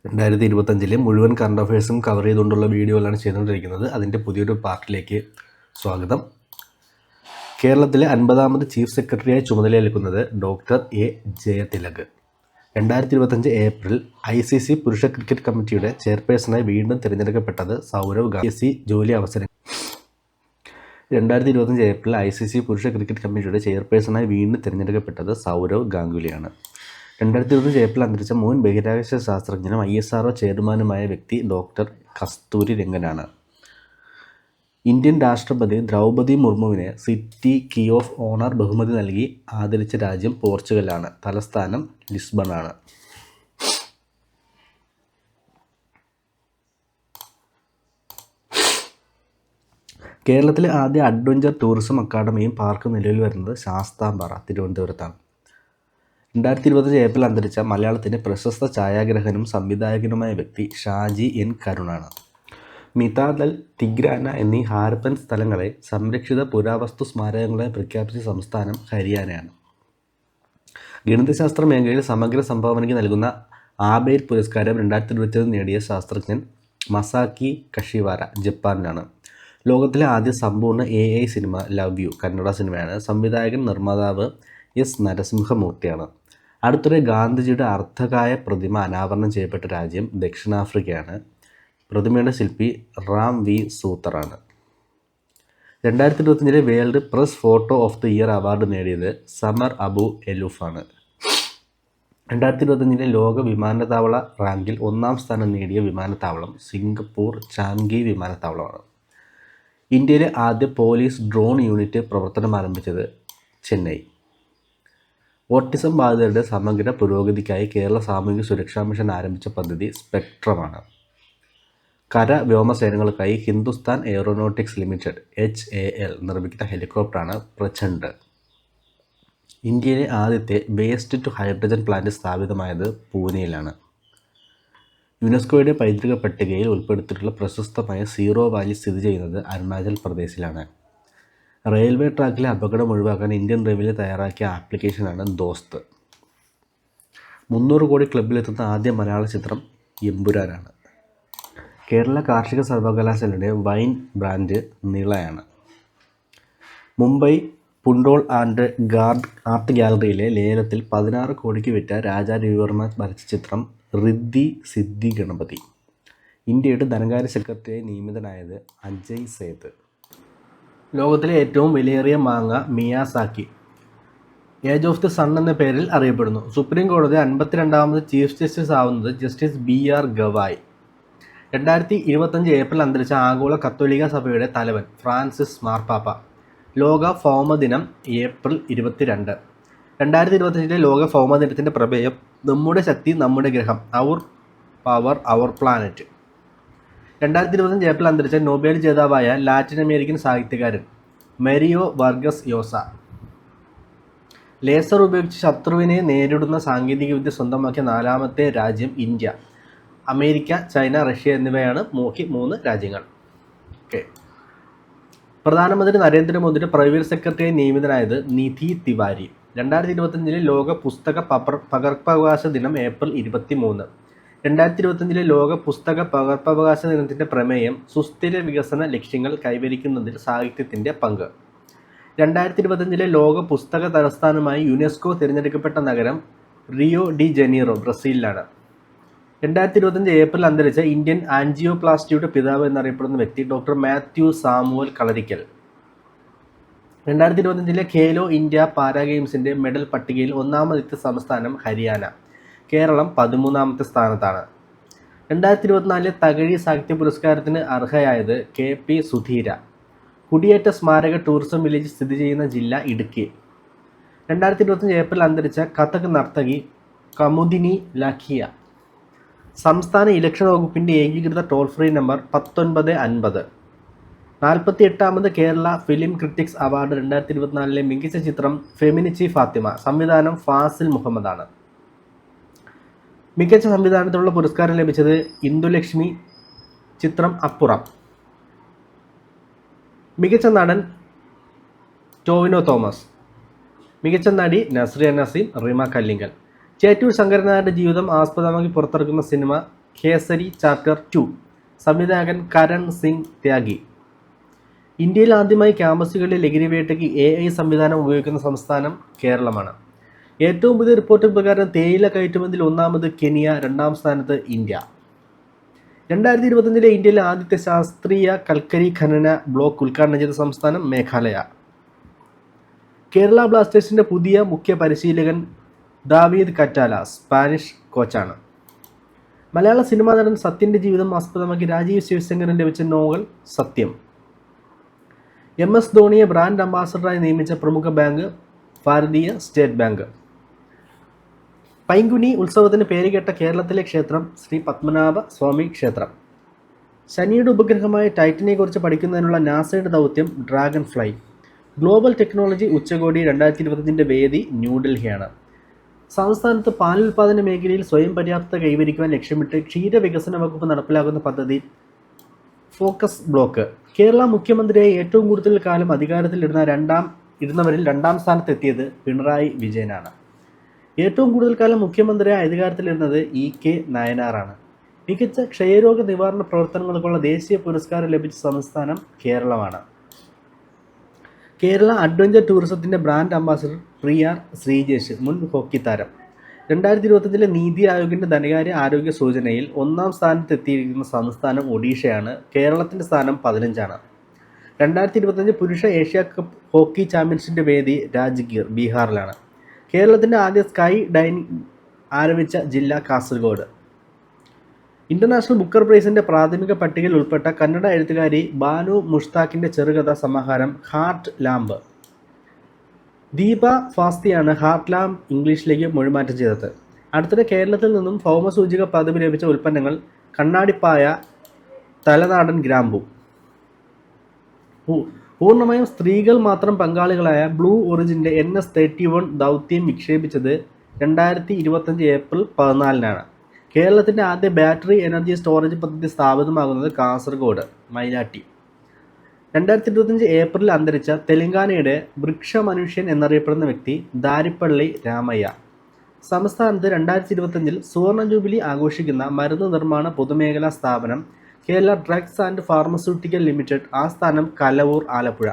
2025 മുഴുവൻ current അഫയേഴ്സും cover ചെയ്തുകൊണ്ടുള്ള വീഡിയോകളാണ് ചെയ്തുകൊണ്ടിരിക്കുന്നത്. അതിൻ്റെ പുതിയൊരു പാർട്ടിലേക്ക് സ്വാഗതം. കേരളത്തിലെ 50ാമത് ചീഫ് സെക്രട്ടറിയായി ചുമതലയേൽക്കുന്നത് doctor A Jayathilak. 2025 April ICC പുരുഷ ക്രിക്കറ്റ് കമ്മിറ്റിയുടെ ചെയർപേഴ്സണായി വീണ്ടും തിരഞ്ഞെടുക്കപ്പെട്ടത് സൗരവ് ഗാന്ധി. ജോലി അവസരം 2025 ഏപ്രിൽ ICC പുരുഷ ക്രിക്കറ്റ് കമ്മിറ്റിയുടെ ചെയർപേഴ്സണായി വീണ്ടും തിരഞ്ഞെടുക്കപ്പെട്ടത് സൗരവ് ഗാംഗുലിയാണ്. 2025 ഏപ്രിൽ അന്തരിച്ച മുൻ ബഹിരാകാശ ശാസ്ത്രജ്ഞനും ISRO ചെയർമാനുമായ വ്യക്തി ഡോക്ടർ കസ്തൂരി രംഗനാണ്. ഇന്ത്യൻ രാഷ്ട്രപതി ദ്രൗപദി മുർമുവിനെ സിറ്റി കീ ഓഫ് ഓണർ ബഹുമതി നൽകി ആദരിച്ച രാജ്യം പോർച്ചുഗലാണ്. തലസ്ഥാനം ലിസ്ബണാണ്. കേരളത്തിലെ ആദ്യ അഡ്വഞ്ചർ ടൂറിസം അക്കാദമിയും പാർക്കും നിലവിൽ വരുന്നത് ശാസ്താംപാറ, തിരുവനന്തപുരത്താണ്. 2025 ഏപ്രിൽ അന്തരിച്ച മലയാളത്തിൻ്റെ പ്രശസ്ത ഛായാഗ്രഹകനും സംവിധായകനുമായ വ്യക്തി ഷാജി N കരുണാണ്. മിതാദൽ, തിഗ്രാന എന്നീ ഹാരപ്പൻ സ്ഥലങ്ങളെ സംരക്ഷിത പുരാവസ്തു സ്മാരകങ്ങളായി പ്രഖ്യാപിച്ച സംസ്ഥാനം ഹരിയാനയാണ്. ഗണിതശാസ്ത്ര മേഖലയിൽ സമഗ്ര സംഭാവനയ്ക്ക് നൽകുന്ന ആബേൽ പുരസ്കാരം 2021 നേടിയ ശാസ്ത്രജ്ഞൻ മസാക്കി കഷിവാര ജപ്പാനിലാണ്. ലോകത്തിലെ ആദ്യ സമ്പൂർണ്ണ AI cinema love you Kannada സിനിമയാണ്. സംവിധായകൻ നിർമ്മാതാവ് S നരസിംഹമൂർത്തിയാണ്. അടുത്തിടെ ഗാന്ധിജിയുടെ അർദ്ധകായ പ്രതിമ അനാവരണം ചെയ്യപ്പെട്ട രാജ്യം ദക്ഷിണാഫ്രിക്കയാണ്. പ്രതിമയുടെ ശില്പി റാം വി സൂത്തറാണ്. 2025 world press photo of the year award നേടിയത് സമർ അബു എലൂഫാണ്. 2025 ലോക വിമാനത്താവള റാങ്കിൽ 1ാം സ്ഥാനം നേടിയ വിമാനത്താവളം സിംഗപ്പൂർ ചാംഗി വിമാനത്താവളമാണ്. ഇന്ത്യയിലെ ആദ്യ പോലീസ് ഡ്രോൺ യൂണിറ്റ് പ്രവർത്തനം ആരംഭിച്ചത് ചെന്നൈ. ഓട്ടിസം ബാധിതരുടെ സമഗ്ര പുരോഗതിക്കായി കേരള സാമൂഹിക സുരക്ഷാ മിഷൻ ആരംഭിച്ച പദ്ധതി സ്പെക്ട്രമാണ്. കര വ്യോമസേനകൾക്കായി ഹിന്ദുസ്ഥാൻ എയ്റോനോട്ടിക്സ് ലിമിറ്റഡ് HAL നിർമ്മിക്കുന്ന ഹെലികോപ്റ്ററാണ് പ്രചണ്ഡ്. ഇന്ത്യയിലെ ആദ്യത്തെ വേസ്റ്റ് ടു ഹൈഡ്രജൻ പ്ലാന്റ് സ്ഥാപിതമായത് പൂനെയിലാണ്. യുനെസ്കോയുടെ പൈതൃക പട്ടികയിൽ ഉൾപ്പെടുത്തിയിട്ടുള്ള പ്രശസ്തമായ സീറോ വാലി സ്ഥിതി ചെയ്യുന്നത് അരുണാചൽ പ്രദേശിലാണ്. റെയിൽവേ ട്രാക്കിലെ അപകടം ഒഴിവാക്കാൻ ഇന്ത്യൻ റെയിൽവേ തയ്യാറാക്കിയ ആപ്ലിക്കേഷനാണ് ദോസ്ത്. 300 കോടി ക്ലബിലെത്തുന്ന ആദ്യ മലയാള ചിത്രം എമ്പുരാനാണ്. കേരള കാർഷിക സർവകലാശാലയുടെ വൈൻ ബ്രാൻഡ് നിളയാണ്. Mumbai Pundole and guard art ഗാലറിയിലെ ലേലത്തിൽ 16 കോടിക്ക് വിറ്റ രാജാ രവിവർമ്മ വരച്ച ചിത്രം റിദ്ധി സിദ്ധി ഗണപതി. ഇന്ത്യയുടെ ധനകാര്യ സെക്രട്ടറിയായി നിയമിതനായത് അജയ് സേത്ത്. ലോകത്തിലെ ഏറ്റവും വിലയേറിയ മാങ്ങ Miyazaki age of the sun എന്ന പേരിൽ അറിയപ്പെടുന്നു. സുപ്രീം കോടതി 52ാമത് ചീഫ് ജസ്റ്റിസ് ആവുന്നത് ജസ്റ്റിസ് BR ഗവായ്. 2025 ഏപ്രിൽ അന്തരിച്ച ആഗോള കത്തോലിക്ക സഭയുടെ തലവൻ ഫ്രാൻസിസ് മാർപ്പാപ്പ. ലോക ഭൗമദിനം ഏപ്രിൽ 22. 2025 ലോക ഭൗമദിനത്തിൻ്റെ പ്രമേയം നമ്മുടെ ശക്തി നമ്മുടെ ഗ്രഹം, അവർ പവർ അവർ പ്ലാനറ്റ്. 2025 ഏപ്രിൽ അന്തരിച്ച നൊബേൽ ജേതാവായ ലാറ്റിൻ അമേരിക്കൻ സാഹിത്യകാരൻ മരിയോ വർഗസ് യോസ. ലേസർ ഉപയോഗിച്ച് ശത്രുവിനെ നേരിടുന്ന സാങ്കേതികവിദ്യ സ്വന്തമാക്കിയ 4ാമത്തെ രാജ്യം ഇന്ത്യ. അമേരിക്ക, ചൈന, റഷ്യ എന്നിവയാണ് 3 രാജ്യങ്ങൾ. പ്രധാനമന്ത്രി നരേന്ദ്രമോദിയുടെ പ്രൈവറ്റ് സെക്രട്ടറിയായി നിയമിതനായത് നിധി തിവാരി. 2025 ലോക പുസ്തക പകർപ്പവകാശ ദിനം ഏപ്രിൽ 23. 2025 ലോക പുസ്തക പകർപ്പവകാശ ദിനത്തിൻ്റെ പ്രമേയം സുസ്ഥിര വികസന ലക്ഷ്യങ്ങൾ കൈവരിക്കുന്നതിൽ സാഹിത്യത്തിൻ്റെ പങ്ക്. 2025 ലോക പുസ്തക തലസ്ഥാനമായി യുനെസ്കോ തിരഞ്ഞെടുക്കപ്പെട്ട നഗരം റിയോ ഡി ജനീറോ, ബ്രസീലിലാണ്. 2025 ഏപ്രിൽ അന്തരിച്ച ഇന്ത്യൻ ആൻജിയോപ്ലാസ്റ്റിയുടെ പിതാവ് എന്നറിയപ്പെടുന്ന വ്യക്തി ഡോക്ടർ മാത്യു സാമുവൽ കളരിക്കൽ. 2025 ഖേലോ ഇന്ത്യ പാരാ ഗെയിംസിൻ്റെ മെഡൽ പട്ടികയിൽ 1ാമതെത്തിയ സംസ്ഥാനം ഹരിയാന. കേരളം 13ാമത്തെ സ്ഥാനത്താണ്. 2024 തകഴി സാഹിത്യ പുരസ്കാരത്തിന് അർഹയായത് KP സുധീര. കുടിയേറ്റ സ്മാരക ടൂറിസം വില്ലേജ് സ്ഥിതി ചെയ്യുന്ന ജില്ല ഇടുക്കി. 2025 ഏപ്രിൽ അന്തരിച്ച കഥക് നർത്തകി കമുദിനി ലാഖിയ. സംസ്ഥാന ഇലക്ഷൻ വകുപ്പിൻ്റെ ഏകീകൃത ടോൾ ഫ്രീ നമ്പർ 1950. 48ാമത് കേരള ഫിലിം ക്രിറ്റിക്സ് അവാർഡ് 2024 മികച്ച ചിത്രം ഫെമിനിച്ചി ഫാത്തിമ. സംവിധാനം ഫാസിൽ മുഹമ്മദാണ്. മികച്ച സംവിധാനത്തിനുള്ള പുരസ്കാരം ലഭിച്ചത് ഇന്ദുലക്ഷ്മി. ചിത്രം അപ്പുറം. മികച്ച നടൻ ടോവിനോ തോമസ്. മികച്ച നടി നസ്രിയ നസീം, റിമ കല്ലിങ്കൽ. ചേറ്റൂർ ശങ്കരനായരുടെ ജീവിതം ആസ്പദമാക്കി പുറത്തിറക്കുന്ന സിനിമ കേസരി ചാപ്റ്റർ 2. സംവിധായകൻ കരൺ സിംഗ് ത്യാഗി. ഇന്ത്യയിൽ ആദ്യമായി ക്യാമ്പസുകളിലെ ലഹരിവേട്ടയ്ക്ക് AI സംവിധാനം ഉപയോഗിക്കുന്ന സംസ്ഥാനം കേരളമാണ്. ഏറ്റവും പുതിയ റിപ്പോർട്ട് പ്രകാരം തേയില കയറ്റുമതിയിൽ ഒന്നാമത് കെനിയ, രണ്ടാം സ്ഥാനത്ത് ഇന്ത്യ. 2025 ഇന്ത്യയിലെ ആദ്യത്തെ ശാസ്ത്രീയ കൽക്കരി ഖനന ബ്ലോക്ക് ഉദ്ഘാടനം ചെയ്ത സംസ്ഥാനം മേഘാലയ. കേരള ബ്ലാസ്റ്റേഴ്സിന്റെ പുതിയ മുഖ്യ പരിശീലകൻ ദാവീദ് കറ്റാല സ്പാനിഷ് കോച്ചാണ്. മലയാള സിനിമാ നടൻ സത്യൻ്റെ ജീവിതം ആസ്പദമാക്കി രാജീവ് ശിവശങ്കരൻ രചിച്ച നോവൽ സത്യം. MS ധോണിയെ ബ്രാൻഡ് അംബാസഡറായി നിയമിച്ച പ്രമുഖ ബാങ്ക് ഭാരതീയ സ്റ്റേറ്റ് ബാങ്ക്. പൈങ്കുനി ഉത്സവത്തിന് പേരുകേട്ട കേരളത്തിലെ ക്ഷേത്രം ശ്രീ പത്മനാഭ സ്വാമി ക്ഷേത്രം. ശനിയുടെ ഉപഗ്രഹമായ ടൈറ്റനെക്കുറിച്ച് പഠിക്കുന്നതിനുള്ള നാസയുടെ ദൗത്യം ഡ്രാഗൺ ഫ്ലൈ. ഗ്ലോബൽ ടെക്നോളജി ഉച്ചകോടി 2025 വേദി ന്യൂഡൽഹിയാണ്. സംസ്ഥാനത്ത് പാലുൽപാദന മേഖലയിൽ സ്വയം പര്യാപ്തത കൈവരിക്കുവാൻ ലക്ഷ്യമിട്ട് ക്ഷീരവികസന വകുപ്പ് നടപ്പിലാക്കുന്ന പദ്ധതി ഫോക്കസ് ബ്ലോക്ക്. കേരള മുഖ്യമന്ത്രിയായി ഏറ്റവും കൂടുതൽ കാലം ഇരുന്നവരിൽ രണ്ടാം സ്ഥാനത്തെത്തിയത് പിണറായി വിജയനാണ്. ഏറ്റവും കൂടുതൽ കാലം മുഖ്യമന്ത്രിയായി അധികാരത്തിലിരുന്നത് EK നായനാറാണ്. മികച്ച ക്ഷയരോഗ നിവാരണ പ്രവർത്തനങ്ങൾക്കുള്ള ദേശീയ പുരസ്കാരം ലഭിച്ച സംസ്ഥാനം കേരളമാണ്. കേരള അഡ്വഞ്ചർ ടൂറിസത്തിൻ്റെ ബ്രാൻഡ് അംബാസഡർ PR ശ്രീജേഷ്, മുൻ ഹോക്കി താരം. 2025 നീതി ആയോഗിൻ്റെ ധനകാര്യ ആരോഗ്യ സൂചനയിൽ ഒന്നാം സ്ഥാനത്തെത്തിയിരിക്കുന്ന സംസ്ഥാനം ഒഡീഷയാണ്. കേരളത്തിൻ്റെ സ്ഥാനം 15ആണ്. 2025 പുരുഷ ഏഷ്യ കപ്പ് ഹോക്കി ചാമ്പ്യൻഷിപ്പിൻ്റെ വേദി രാജ്ഗീർ, ബീഹാറിലാണ്. കേരളത്തിൻ്റെ ആദ്യ സ്കൈ ഡൈനിങ് ആരംഭിച്ച ജില്ല കാസർഗോഡ്. ഇന്റർനാഷണൽ ബുക്കർ പ്രൈസിൻ്റെ പ്രാഥമിക പട്ടികയിൽ ഉൾപ്പെട്ട കന്നഡ എഴുത്തുകാരി ബാനു മുഷ്താഖിൻ്റെ ചെറുകഥാ സമാഹാരം ഹാർട്ട് ലാമ്പ്. ദീപ ഫാസ്തിയാണ് ഹാർട്ട് ലാമ്പ് ഇംഗ്ലീഷിലേക്ക് മൊഴിമാറ്റം ചെയ്തത്. അടുത്തിടെ കേരളത്തിൽ നിന്നും ഭൗമസൂചിക പദവി ലഭിച്ച ഉൽപ്പന്നങ്ങൾ കണ്ണാടിപ്പായ, തലനാടൻ ഗ്രാമ്പു. പൂർണ്ണമായും സ്ത്രീകൾ മാത്രം പങ്കാളികളായ ബ്ലൂ ഒറിജിൻ്റെ NS-31 ദൗത്യം വിക്ഷേപിച്ചത് 2025 ഏപ്രിൽ 14-നാണ്. കേരളത്തിൻ്റെ ആദ്യ ബാറ്ററി എനർജി സ്റ്റോറേജ് പദ്ധതി സ്ഥാപിതമാകുന്നത് കാസർഗോഡ് മൈലാട്ടി. 2025 ഏപ്രിലിൽ അന്തരിച്ച തെലങ്കാനയുടെ വൃക്ഷമനുഷ്യൻ എന്നറിയപ്പെടുന്ന വ്യക്തി ദാരിപ്പള്ളി രാമയ്യ. സംസ്ഥാനത്ത് 2025 സുവർണ ജൂബിലി ആഘോഷിക്കുന്ന മരുന്ന് നിർമ്മാണ പൊതുമേഖലാ സ്ഥാപനം Kerala drugs and pharmaceutical limited, ആസ്ഥാനം കലവൂർ, ആലപ്പുഴ.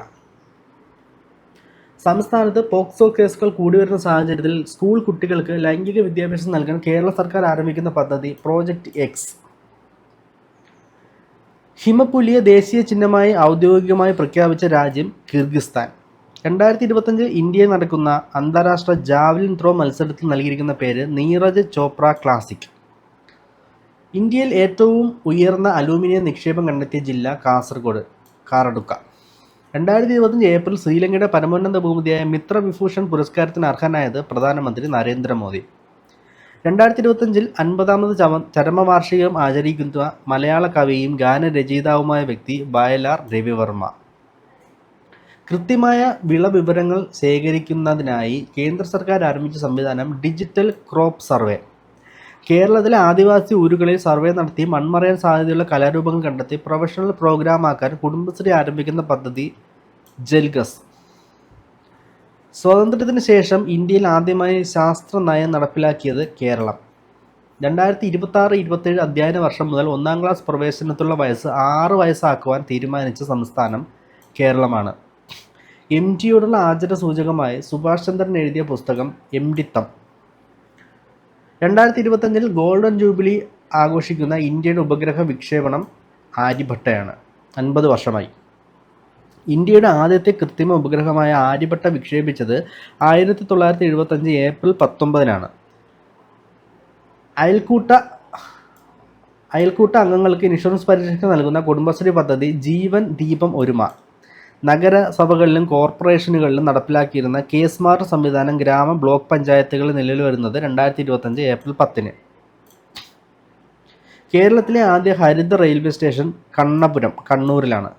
സംസ്ഥാനത്ത് പോക്സോ കേസുകൾ കൂടിവരുന്ന സാഹചര്യത്തിൽ സ്കൂൾ കുട്ടികൾക്ക് ലൈംഗിക വിദ്യാഭ്യാസം നൽകാൻ കേരള സർക്കാർ ആരംഭിക്കുന്ന പദ്ധതി പ്രോജക്റ്റ് X. ഹിമപ്പുലിയെ ദേശീയ ചിഹ്നമായി ഔദ്യോഗികമായി പ്രഖ്യാപിച്ച രാജ്യം കിർഗിസ്ഥാൻ. 2025 ഇന്ത്യയിൽ നടക്കുന്ന അന്താരാഷ്ട്ര ജാവലിൻ ത്രോ മത്സരത്തിൽ നൽകിയിരിക്കുന്ന പേര് നീരജ് ചോപ്ര ക്ലാസിക്. ഇന്ത്യയിൽ ഏറ്റവും ഉയർന്ന അലൂമിനിയം നിക്ഷേപം കണ്ടെത്തിയ ജില്ല കാസർഗോഡ്, കാറഡുക്ക. 2025 ഏപ്രിൽ ശ്രീലങ്കയുടെ പരമോന്നത ബഹുമതിയായ മിത്ര വിഭൂഷൺ പുരസ്കാരത്തിന് അർഹനായത് പ്രധാനമന്ത്രി നരേന്ദ്രമോദി. 2025 50ാമത് ചരമവാർഷികം ആചരിക്കുന്ന മലയാള കവിയും ഗാനരചയിതാവുമായ വ്യക്തി വയലാർ രവിവർമ്മ. കൃത്യമായ വിളവിവരങ്ങൾ ശേഖരിക്കുന്നതിനായി കേന്ദ്ര സർക്കാർ ആരംഭിച്ച സംവിധാനം ഡിജിറ്റൽ ക്രോപ്പ് സർവേ. കേരളത്തിലെ ആദിവാസി ഊരുകളിൽ സർവേ നടത്തി മൺമറയാൻ സാധ്യതയുള്ള കലാരൂപങ്ങൾ കണ്ടെത്തി പ്രൊഫഷണൽ പ്രോഗ്രാമാക്കാൻ കുടുംബശ്രീ ആരംഭിക്കുന്ന പദ്ധതി ജൽഗസ്. സ്വാതന്ത്ര്യത്തിന് ശേഷം ഇന്ത്യയിൽ ആദ്യമായി ശാസ്ത്ര നയം നടപ്പിലാക്കിയത് കേരളം. 2026-27 അധ്യയന വർഷം മുതൽ 1ാം ക്ലാസ് പ്രവേശനത്തിലുള്ള വയസ്സ് 6 വയസ്സാക്കുവാൻ തീരുമാനിച്ച സംസ്ഥാനം കേരളമാണ്. MTയോടുള്ള ആദരസൂചകമായി സുഭാഷ് ചന്ദ്രൻ എഴുതിയ പുസ്തകം എംടിത്തം. 2025 ഗോൾഡൻ ജൂബിലി ആഘോഷിക്കുന്ന ഇന്ത്യയുടെ ഉപഗ്രഹ വിക്ഷേപണം ആര്യഭട്ടയാണ്. 50 വർഷമായി. ഇന്ത്യയുടെ ആദ്യത്തെ കൃത്രിമ ഉപഗ്രഹമായ ആര്യഭട്ട വിക്ഷേപിച്ചത് 1975 ഏപ്രിൽ 19-നാണ്. അയൽക്കൂട്ട അംഗങ്ങൾക്ക് ഇൻഷുറൻസ് പരിരക്ഷ നൽകുന്ന കുടുംബശ്രീ പദ്ധതി ജീവൻ ദീപം ഒരുമ. നഗരസഭകളിലും കോർപ്പറേഷനുകളിലും നടപ്പിലാക്കിയിരുന്ന K-സ്മാർട്ട് സംവിധാനം ഗ്രാമ ബ്ലോക്ക് പഞ്ചായത്തുകളിൽ നിലവിൽ വരുന്നത് 2025 ഏപ്രിൽ 10-ന്. കേരളത്തിലെ ആദ്യ ഹരിത റെയിൽവേ സ്റ്റേഷൻ കണ്ണപുരം, കണ്ണൂരിലാണ്.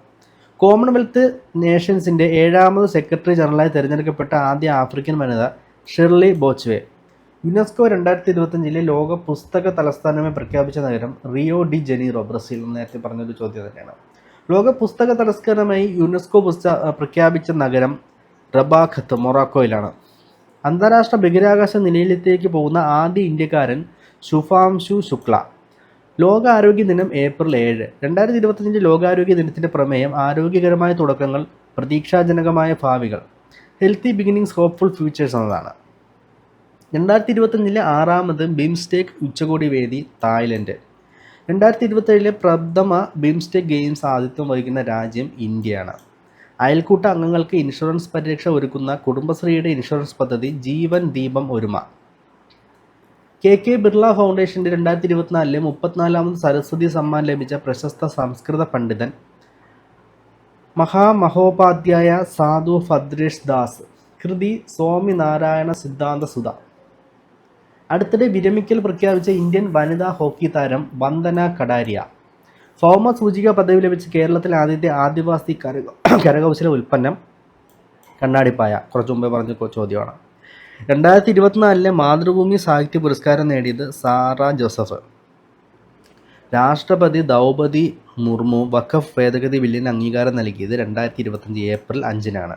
കോമൺവെൽത്ത് നേഷൻസിൻ്റെ 7ാമത് സെക്രട്ടറി ജനറലായി തിരഞ്ഞെടുക്കപ്പെട്ട ആദ്യ ആഫ്രിക്കൻ വനിത ഷിർലി ബോച്ച്വേ. യുനെസ്കോ 2025 ലോക പുസ്തക തലസ്ഥാനമായി പ്രഖ്യാപിച്ച നഗരം റിയോ ഡി ജനീറോ, ബ്രസീൽ. നേരത്തെ പറഞ്ഞൊരു ചോദ്യം തന്നെയാണ്. ലോക പുസ്തക തലസ്ഥാനമായി യുനെസ്കോ പ്രഖ്യാപിച്ച നഗരം റബാഖത്ത്, മൊറോക്കോയിലാണ്. അന്താരാഷ്ട്ര ബഹിരാകാശ നിലയത്തിലേക്ക് പോകുന്ന ആദ്യ ഇന്ത്യക്കാരൻ ശുഭാംശു ശുക്ല. ലോകാരോഗ്യ ദിനം ഏപ്രിൽ 7. 2025 ലോകാരോഗ്യ ദിനത്തിൻ്റെ പ്രമേയം ആരോഗ്യകരമായ തുടക്കങ്ങൾ, പ്രതീക്ഷാജനകമായ ഭാവികൾ, ഹെൽത്തി ബിഗിനിങ്സ് ഹോപ്പ്ഫുൾ ഫ്യൂച്ചേഴ്സ് എന്നതാണ്. 2025 6ാമത് ബിംസ്റ്റെക് ഉച്ചകോടി വേദി തായ്ലൻഡ്. 2027 പ്രഥമ ബിംസ്റ്റെക് ഗെയിംസ് ആതിഥ്യം വഹിക്കുന്ന രാജ്യം ഇന്ത്യയാണ്. അയൽക്കൂട്ട അംഗങ്ങൾക്ക് ഇൻഷുറൻസ് പരിരക്ഷ ഒരുക്കുന്ന കുടുംബശ്രീയുടെ ഇൻഷുറൻസ് പദ്ധതി ജീവൻ ദീപം ഒരുമ. കെ ബിർള ഫൗണ്ടേഷൻ്റെ 2024 34ാമത് സരസ്വതി സമ്മാൻ ലഭിച്ച പ്രശസ്ത സംസ്കൃത പണ്ഡിതൻ മഹാമഹോപാധ്യായ സാധു ഭദ്രേഷ് ദാസ്. കൃതി സ്വാമിനാരായണ സിദ്ധാന്ത സുധ. അടുത്തിടെ വിരമിക്കൽ പ്രഖ്യാപിച്ച ഇന്ത്യൻ വനിതാ ഹോക്കി താരം വന്ദന കടാരിയ. ഭൗമ സൂചിക പദവി ലഭിച്ച കേരളത്തിലെ ആദ്യത്തെ ആദിവാസി കരകൗശല ഉൽപ്പന്നം കണ്ണാടിപ്പായ. കുറച്ചു മുമ്പേ പറഞ്ഞ ചോദ്യമാണ്. 2024 മാതൃഭൂമി സാഹിത്യ പുരസ്കാരം നേടിയത് സാറ ജോസഫ്. രാഷ്ട്രപതി ദ്രൗപദി മുർമു വഖഫ് ഭേദഗതി ബില്ലിന് അംഗീകാരം നൽകിയത് 2025 ഏപ്രിൽ 5-നാണ്.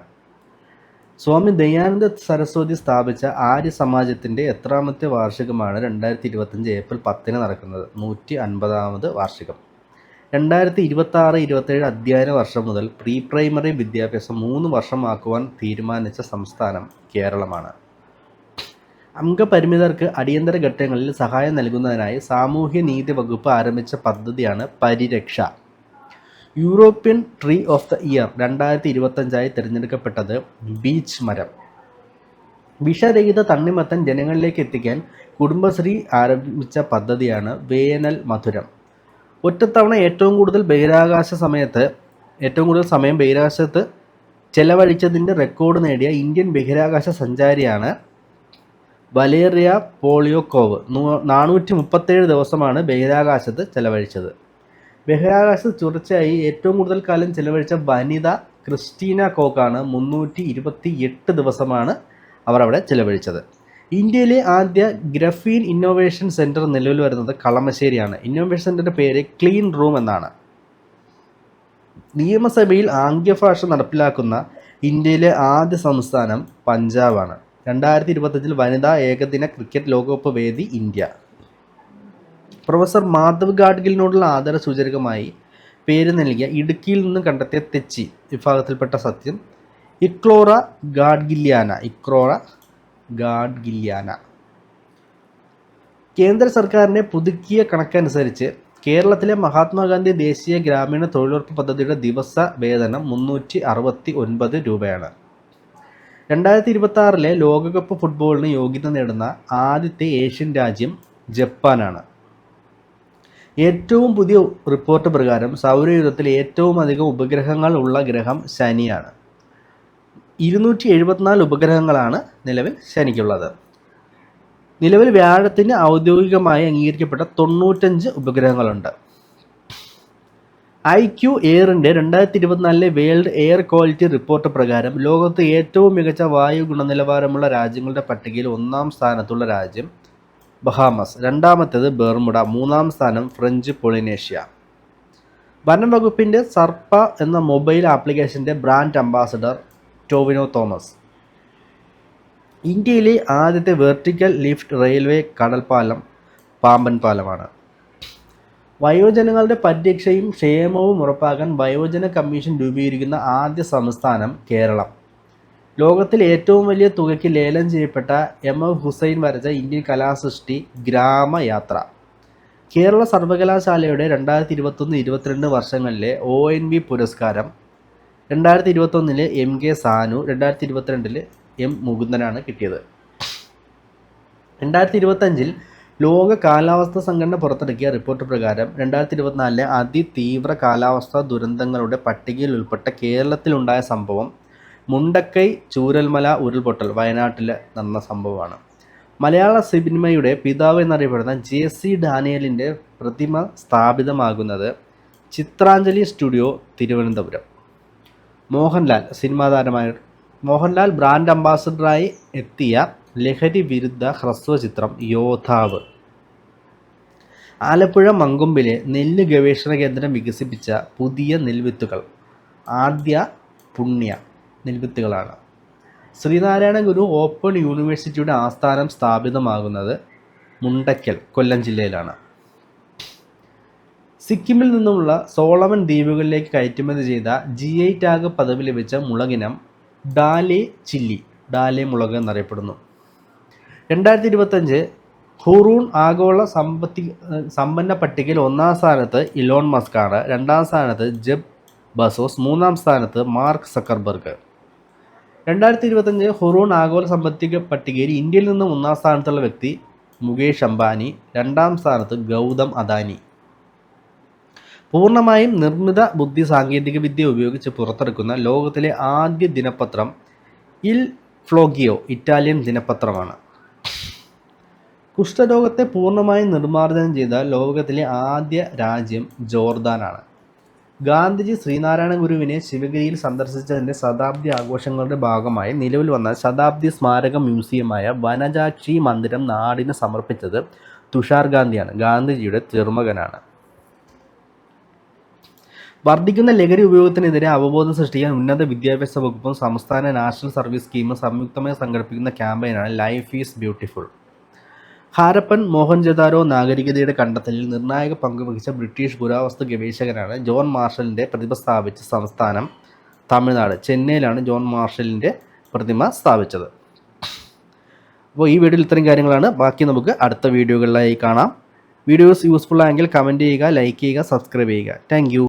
സ്വാമി ദയാനന്ദ സരസ്വതി സ്ഥാപിച്ച ആര്യ സമാജത്തിൻ്റെ എത്രാമത്തെ വാർഷികമാണ് 2025 ഏപ്രിൽ 10 നടക്കുന്നത്? 150ാമത് വാർഷികം. 2026-27 അധ്യയന വർഷം മുതൽ പ്രീ പ്രൈമറി വിദ്യാഭ്യാസം 3 വർഷമാക്കുവാൻ തീരുമാനിച്ച സംസ്ഥാനം കേരളമാണ്. അംഗപരിമിതർക്ക് അടിയന്തര ഘട്ടങ്ങളിൽ സഹായം നൽകുന്നതിനായി സാമൂഹ്യ നീതി വകുപ്പ് ആരംഭിച്ച പദ്ധതിയാണ് പരിരക്ഷ. European tree of the year 2025 തിരഞ്ഞെടുക്കപ്പെട്ടത് ബീച്ച് മരം. വിഷരഹിത തണ്ണിമത്തൻ ജനങ്ങളിലേക്ക് എത്തിക്കാൻ കുടുംബശ്രീ ആരംഭിച്ച പദ്ധതിയാണ് വേനൽ മധുരം. ഒറ്റത്തവണ ഏറ്റവും കൂടുതൽ സമയം ബഹിരാകാശത്ത് ചെലവഴിച്ചതിൻ്റെ റെക്കോർഡ് നേടിയ ഇന്ത്യൻ ബഹിരാകാശ സഞ്ചാരിയാണ് വലേറിയ പോളിയോക്കോവ്. 437 ദിവസമാണ് ബഹിരാകാശത്ത് ചെലവഴിച്ചത്. ബഹിരാകാശത്ത് തുടർച്ചയായി ഏറ്റവും കൂടുതൽ കാലം ചെലവഴിച്ച വനിത ക്രിസ്റ്റീന കോക്കാണ്. 328 ദിവസമാണ് അവർ അവിടെ ചെലവഴിച്ചത്. ഇന്ത്യയിലെ ആദ്യ ഗ്രഫീൻ ഇന്നോവേഷൻ സെൻറ്റർ നിലവിൽ വരുന്നത് കളമശ്ശേരിയാണ്. ഇന്നോവേഷൻ സെൻറ്ററിൻ്റെ പേര് ക്ലീൻ റൂം എന്നാണ്. നിയമസഭയിൽ ആംഗ്യഭാഷ നടപ്പിലാക്കുന്ന ഇന്ത്യയിലെ ആദ്യ സംസ്ഥാനം പഞ്ചാബാണ്. 2025 വനിതാ ഏകദിന ക്രിക്കറ്റ് ലോകകപ്പ് വേദി ഇന്ത്യ. പ്രൊഫസർ മാധവ് ഗാഡ്ഗിലിനോടുള്ള ആദര സൂചകമായി പേര് നൽകിയ ഇടുക്കിയിൽ നിന്ന് കണ്ടെത്തിയ തെച്ചി വിഭാഗത്തിൽപ്പെട്ട സസ്യം ഇക്ലോറ ഗാഡ്ഗില്യാന. കേന്ദ്ര സർക്കാരിൻ്റെ പുതുക്കിയ കണക്കനുസരിച്ച് കേരളത്തിലെ മഹാത്മാഗാന്ധി ദേശീയ ഗ്രാമീണ തൊഴിലുറപ്പ് പദ്ധതിയുടെ ദിവസ വേതനം 369 രൂപയാണ്. 2026 ലോകകപ്പ് ഫുട്ബോളിന് യോഗ്യത നേടുന്ന ആദ്യത്തെ ഏഷ്യൻ രാജ്യം ജപ്പാനാണ്. ഏറ്റവും പുതിയ റിപ്പോർട്ട് പ്രകാരം സൗരയൂഥത്തിൽ ഏറ്റവും അധികം ഉപഗ്രഹങ്ങൾ ഉള്ള ഗ്രഹം ശനിയാണ്. 274 ഉപഗ്രഹങ്ങളാണ് നിലവിൽ ശനിക്കുള്ളത്. നിലവിൽ വ്യാഴത്തിന് ഔദ്യോഗികമായി അംഗീകരിക്കപ്പെട്ട 95 ഉപഗ്രഹങ്ങളുണ്ട്. IQ എയറിൻ്റെ 2024 world air quality report പ്രകാരം ലോകത്ത് ഏറ്റവും മികച്ച വായു ഗുണനിലവാരമുള്ള രാജ്യങ്ങളുടെ പട്ടികയിൽ 1-ാം സ്ഥാനത്തുള്ള രാജ്യം ബഹാമസ്, 2ാമത്തേത് ബെർമുഡ, 3-ാം സ്ഥാനം ഫ്രഞ്ച് പൊളിനേഷ്യ. വനം വകുപ്പിൻ്റെ സർപ്പ എന്ന മൊബൈൽ ആപ്ലിക്കേഷൻ്റെ ബ്രാൻഡ് അംബാസഡർ ടോവിനോ തോമസ്. ഇന്ത്യയിലെ ആദ്യത്തെ വെർട്ടിക്കൽ ലിഫ്റ്റ് റെയിൽവേ കടൽപ്പാലം പാമ്പൻ പാലമാണ്. വയോജനങ്ങളുടെ പരിരക്ഷയും ക്ഷേമവും ഉറപ്പാക്കാൻ വയോജന കമ്മീഷൻ രൂപീകരിക്കുന്ന ആദ്യ സംസ്ഥാനം കേരളം. ലോകത്തിൽ ഏറ്റവും വലിയ തുകയ്ക്ക് ലേലം ചെയ്യപ്പെട്ട MF ഹുസൈൻ വരച്ച ഇന്ത്യൻ കലാസൃഷ്ടി ഗ്രാമയാത്ര. കേരള സർവകലാശാലയുടെ 2021-22 വർഷങ്ങളിലെ ONV പുരസ്കാരം 2021 MK സാനു, 2022 M മുകുന്ദനാണ് കിട്ടിയത്. 2025 ലോക കാലാവസ്ഥാ സംഘടന പുറത്തിറക്കിയ റിപ്പോർട്ട് പ്രകാരം 2024 അതിതീവ്ര കാലാവസ്ഥാ ദുരന്തങ്ങളുടെ പട്ടികയിൽ ഉൾപ്പെട്ട കേരളത്തിലുണ്ടായ സംഭവം മുണ്ടക്കൈ ചൂരൽമല ഉരുൾപൊട്ടൽ, വയനാട്ടിൽ നടന്ന സംഭവമാണ്. മലയാള സിനിമയുടെ പിതാവ് എന്നറിയപ്പെടുന്ന JC ഡാനിയലിൻ്റെ പ്രതിമ സ്ഥാപിതമാകുന്നത് ചിത്രാഞ്ജലി സ്റ്റുഡിയോ, തിരുവനന്തപുരം. മോഹൻലാൽ ബ്രാൻഡ് അംബാസഡറായി എത്തിയ ലഹരി വിരുദ്ധ ഹ്രസ്വചിത്രം യോദ്ധാവ്. ആലപ്പുഴ മങ്കൊമ്പിലെ നെല്ല് ഗവേഷണ കേന്ദ്രം വികസിപ്പിച്ച പുതിയ നെൽവിത്തുകൾ ആദ്യ പുണ്യ നെൽവിത്തുകളാണ്. ശ്രീനാരായണ ഗുരു ഓപ്പൺ യൂണിവേഴ്സിറ്റിയുടെ ആസ്ഥാനം സ്ഥാപിതമാകുന്നത് മുണ്ടയ്ക്കൽ, കൊല്ലം ജില്ലയിലാണ്. സിക്കിമിൽ നിന്നുമുള്ള സോളമൻ ദ്വീപുകളിലേക്ക് കയറ്റുമതി ചെയ്ത GI ടാഗ് പദവി ലഭിച്ച മുളകിനം ഡാലെ ചില്ലി, ഡാലെ മുളക് എന്നറിയപ്പെടുന്നു. 2025 ഹുറൂൺ ആഗോള സമ്പന്ന പട്ടികയിൽ 1-ാം സ്ഥാനത്ത് ഇലോൺ മസ്ക് ആണ്. 2-ാം സ്ഥാനത്ത് ജെഫ് ബസോസ്, 3-ാം സ്ഥാനത്ത് മാർക്ക് സക്കർബർഗ്. 2025 ഹുറൂൺ ആഗോള സാമ്പത്തിക പട്ടികയിൽ ഇന്ത്യയിൽ നിന്ന് 1-ാം സ്ഥാനത്തുള്ള വ്യക്തി മുകേഷ് അംബാനി, 2-ാം സ്ഥാനത്ത് ഗൗതം അദാനി. പൂർണ്ണമായും നിർമ്മിത ബുദ്ധി സാങ്കേതിക വിദ്യ ഉപയോഗിച്ച് പുറത്തിറക്കുന്ന ലോകത്തിലെ ആദ്യ ദിനപത്രം ഇൽ ഫ്ലോഗിയോ ഇറ്റാലിയൻ ദിനപത്രമാണ്. കുഷ്ഠരോഗത്തെ പൂർണ്ണമായും നിർമ്മാർജ്ജനം ചെയ്ത ലോകത്തിലെ ആദ്യ രാജ്യം ജോർദാനാണ്. ഗാന്ധിജി ശ്രീനാരായണ ഗുരുവിനെ ശിവഗിരിയിൽ സന്ദർശിച്ചതിൻ്റെ ശതാബ്ദി ആഘോഷങ്ങളുടെ ഭാഗമായി നിലവിൽ വന്ന ശതാബ്ദി സ്മാരക മ്യൂസിയമായ വനജാക്ഷി മന്ദിരം നാടിന് സമർപ്പിച്ചത് തുഷാർ ഗാന്ധിയാണ്. ഗാന്ധിജിയുടെ ചെറുമകനാണ്. വർദ്ധിക്കുന്ന ലഹരി ഉപയോഗത്തിനെതിരെ അവബോധം സൃഷ്ടിക്കാൻ ഉന്നത വിദ്യാഭ്യാസ വകുപ്പും സംസ്ഥാന നാഷണൽ സർവീസ് സ്കീമും സംയുക്തമായി സംഘടിപ്പിക്കുന്ന ക്യാമ്പയിനാണ് life is beautiful. Harappan Mohenjodaro നാഗരികതയുടെ കണ്ടെത്തലിൽ നിർണായക പങ്കുവഹിച്ച ബ്രിട്ടീഷ് പുരാവസ്തു ഗവേഷകനാണ് ജോൺ മാർഷലിൻ്റെ പ്രതിമ സ്ഥാപിച്ച സംസ്ഥാനം തമിഴ്നാട്. ചെന്നൈയിലാണ് ജോൺ മാർഷലിൻ്റെ പ്രതിമ സ്ഥാപിച്ചത്. അപ്പോൾ ഈ വീഡിയോയിൽ ഇത്രയും കാര്യങ്ങളാണ്. ബാക്കി നമുക്ക് അടുത്ത വീഡിയോകളിലായി കാണാം. വീഡിയോസ് യൂസ്ഫുൾ ആയെങ്കിൽ കമൻറ്റ് ചെയ്യുക, ലൈക്ക് ചെയ്യുക, സബ്സ്ക്രൈബ് ചെയ്യുക. Thank you.